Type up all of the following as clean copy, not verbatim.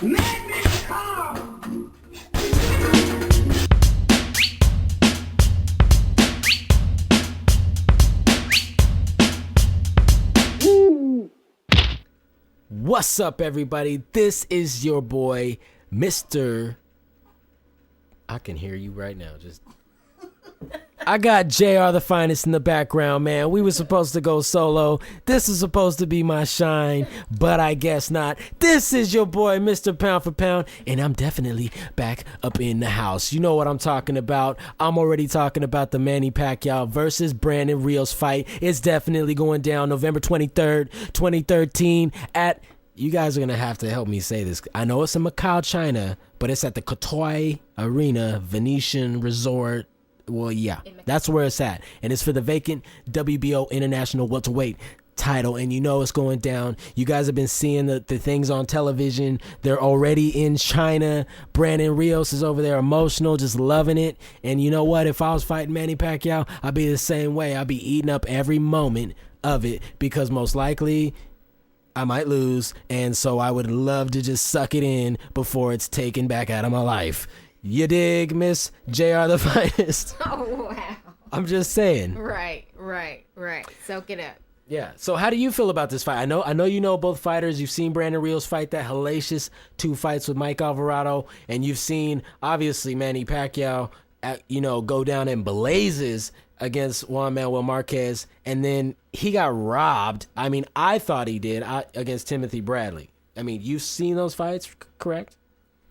Let me come! What's up, everybody? This is your boy, Mr. I can hear you right now. I got JR the Finest in the background, man. We were supposed to go solo. This is supposed to be my shine, but I guess not. This is your boy, Mr. Pound for Pound, and I'm definitely back up in the house. You know what I'm talking about. I'm already talking about the Manny Pacquiao versus Brandon Rios fight. It's definitely going down November 23rd, 2013 at... You guys are going to have to help me say this. I know it's in Macau, China, but it's at the Cotai Arena Venetian Resort. Well, yeah, that's where it's at. And it's for the vacant WBO International Welterweight title. And you know it's going down. You guys have been seeing the things on television. They're already in China. Brandon Rios is over there emotional, just loving it. And you know what? If I was fighting Manny Pacquiao, I'd be the same way. I'd be eating up every moment of it because most likely... I might lose, and so I would love to just suck it in before it's taken back out of my life. You dig, Miss JR the Finest? Oh, wow. I'm just saying. Right. Soak it up. Yeah. So how do you feel about this fight? I know you know both fighters. You've seen Brandon Rios fight that hellacious 2 fights with Mike Alvarado, and you've seen, obviously, Manny Pacquiao, go down in blazes against Juan Manuel Marquez, and then he got robbed. I mean, I thought he did against Timothy Bradley. I mean, you've seen those fights, correct?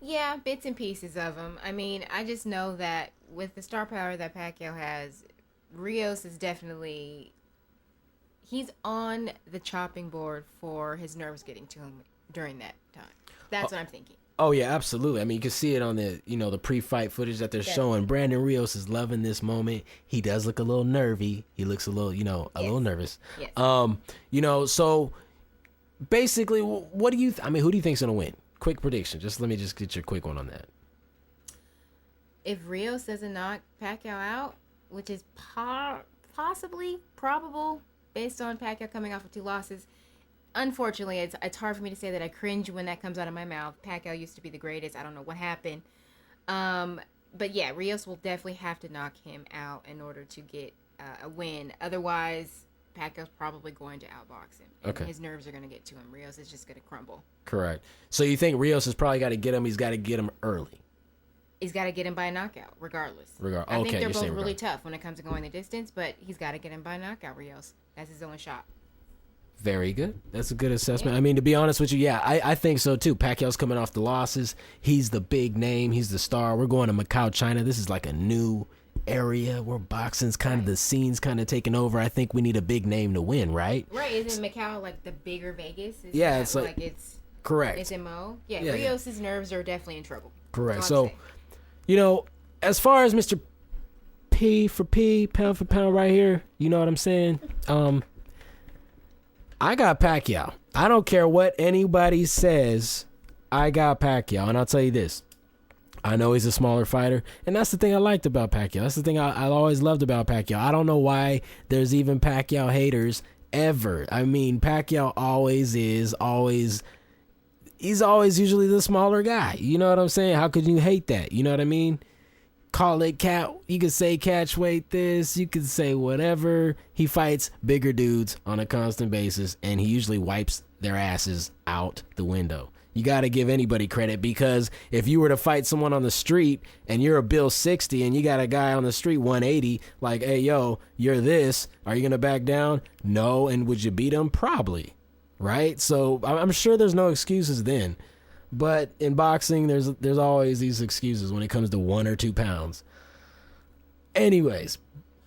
Yeah, bits and pieces of them. I mean, I just know that with the star power that Pacquiao has, Rios is definitely... He's on the chopping board for his nerves getting to him during that time. That's what I'm thinking. Oh, yeah, absolutely. I mean, you can see it on the, the pre-fight footage that they're showing. Brandon Rios is loving this moment. He does look a little nervy. He looks a little, little nervous. Yes. So basically, what do you, who do you think's going to win? Quick prediction. Let me get your quick one on that. If Rios doesn't knock Pacquiao out, which is possibly probable based on Pacquiao coming off of 2 losses, unfortunately, it's hard for me to say that. I cringe when that comes out of my mouth. Pacquiao used to be the greatest. I don't know what happened. But yeah, Rios will definitely have to knock him out in order to get a win. Otherwise, Pacquiao's probably going to outbox him. Okay. His nerves are going to get to him. Rios is just going to crumble. Correct. So you think Rios has probably got to get him. He's got to get him early. He's got to get him by a knockout, regardless. I think they're both really tough when it comes to going the distance, but he's got to get him by a knockout, Rios. That's his only shot. Very good. That's a good assessment. Yeah. I mean, to be honest with you, yeah, I think so too. Pacquiao's coming off the losses. He's the big name. He's the star. We're going to Macau, China. This is like a new area where boxing's kind of the scene's kind of taking over. I think we need a big name to win, right? Right. Isn't Macau like the bigger Vegas? Yeah, it's like it's correct. It's MO. Yeah, Rios' nerves are definitely in trouble. Correct. So, as far as Mr. P for P, pound for pound right here, you know what I'm saying? I got Pacquiao. I don't care what anybody says. I got Pacquiao. And I'll tell you this. I know he's a smaller fighter. And that's the thing I liked about Pacquiao. That's the thing I always loved about Pacquiao. I don't know why there's even Pacquiao haters ever. I mean, Pacquiao he's always usually the smaller guy. You know what I'm saying? How could you hate that? You know what I mean? Call it you could say catch weight this, you could say whatever. He fights bigger dudes on a constant basis, and he usually wipes their asses out the window. You got to give anybody credit, because if you were to fight someone on the street and you're a Bill 60 and you got a guy on the street 180, like, hey, yo, you're this, are you going to back down? No. And would you beat him? Probably. Right? So I'm sure there's no excuses then. But in boxing, there's always these excuses when it comes to 1 or 2 pounds. Anyways,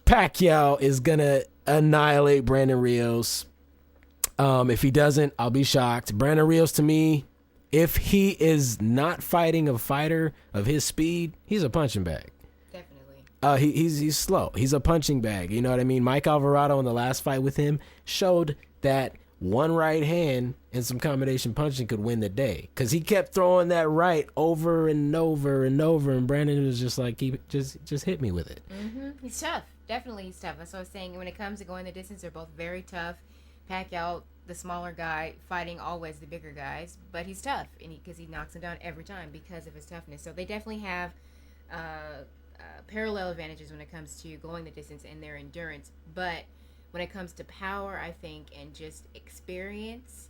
Pacquiao is going to annihilate Brandon Rios. If he doesn't, I'll be shocked. Brandon Rios, to me, if he is not fighting a fighter of his speed, he's a punching bag. Definitely. He's slow. He's a punching bag. You know what I mean? Mike Alvarado in the last fight with him showed that one right hand and some combination punching could win the day, because he kept throwing that right over and over and over, and Brandon was just like, just hit me with it. He's tough. Definitely he's tough. That's what I was saying. When it comes to going the distance, they're both very tough. Pacquiao the smaller guy fighting always the bigger guys, but he's tough, and because he knocks him down every time because of his toughness. So they definitely have parallel advantages when it comes to going the distance and their endurance. But when it comes to power, I think, and just experience,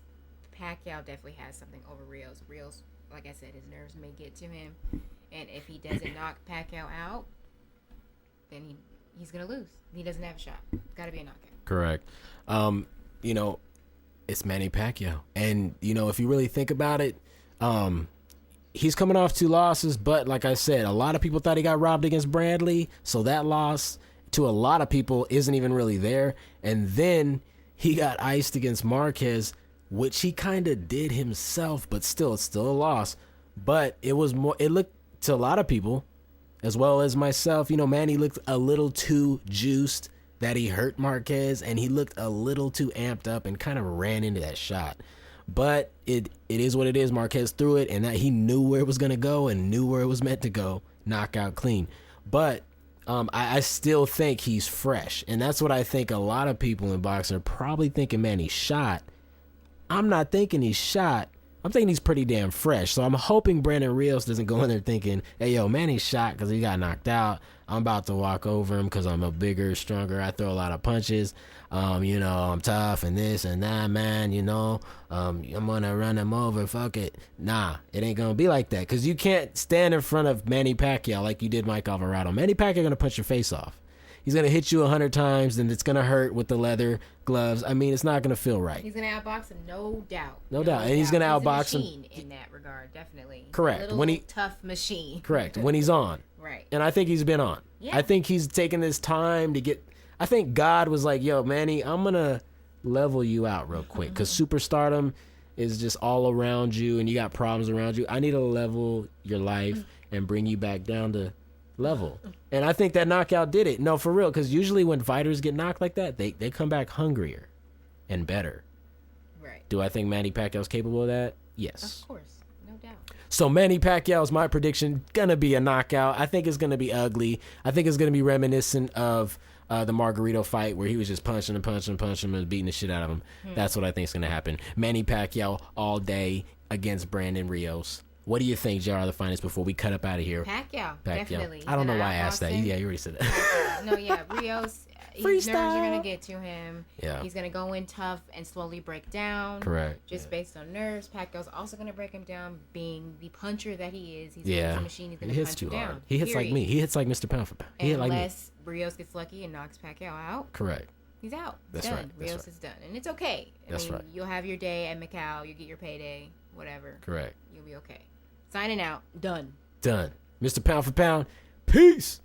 Pacquiao definitely has something over Rios. Rios, like I said, his nerves may get to him, and if he doesn't knock Pacquiao out, then he's gonna lose. He doesn't have a shot. Got to be a knockout. Correct. You know, it's Manny Pacquiao, and you know, if you really think about it, he's coming off 2 losses, but like I said, a lot of people thought he got robbed against Bradley, so that loss to a lot of people isn't even really there. And then he got iced against Marquez, which he kind of did himself, but still, it's still a loss. But it was more, it looked to a lot of people, as well as myself, you know, Manny looked a little too juiced, that he hurt Marquez, and he looked a little too amped up and kind of ran into that shot. But it is what it is. Marquez threw it, and that he knew where it was going to go and knew where it was meant to go. Knockout clean. But I still think he's fresh, and that's what I think a lot of people in boxing are probably thinking, man, he's shot. I'm not thinking he's shot. I'm thinking he's pretty damn fresh. So I'm hoping Brandon Rios doesn't go in there thinking, hey, yo, Manny's shot because he got knocked out. I'm about to walk over him because I'm a bigger, stronger. I throw a lot of punches. You know, I'm tough and this and that, man. You know, I'm going to run him over. Fuck it. Nah, it ain't going to be like that, because you can't stand in front of Manny Pacquiao like you did Mike Alvarado. Manny Pacquiao going to punch your face off. He's going to hit you 100 times, and it's going to hurt with the leather gloves. I mean, it's not going to feel right. He's going to outbox him, no doubt. No doubt. And he's going to outbox him. He's a machine in that regard, definitely. Correct. Tough machine. Correct. When he's on. Right. And I think he's been on. Yeah. I think he's taken his time to get... I think God was like, yo, Manny, I'm going to level you out real quick, because superstardom is just all around you, and you got problems around you. I need to level your life and bring you back down to level. And I think that knockout did it. No, for real, because usually when fighters get knocked like that, they come back hungrier and better. Right. Do I think Manny Pacquiao's capable of that? Yes. Of course. No doubt. So Manny Pacquiao's my prediction, gonna be a knockout. I think it's gonna be ugly. I think it's gonna be reminiscent of the Margarito fight, where he was just punching and beating the shit out of him. That's what I think is gonna happen. Manny Pacquiao all day against Brandon Rios. What do you think, JR the Finest, before we cut up out of here? Pacquiao. Definitely. I don't know why I asked that. Yeah, you already said that. No, yeah, Rios. His nerves are gonna get to him. Yeah. He's gonna go in tough and slowly break down. Correct. Just based on nerves. Pacquiao's also gonna break him down, being the puncher that he is. He's Yeah. a machine. He's gonna He hits punch too him hard. down. He hits like me. He hits like Mr. Pound for Pound. He hit like me. Unless Rios gets lucky and knocks Pacquiao out, Correct. he's out. That's done. right. That's Rios right. is done, and it's okay. That's right. You'll have your day at Macau. You get your payday. Whatever. Correct. You'll be okay. Signing out. Done. Done. Mr. Pound for Pound. Peace.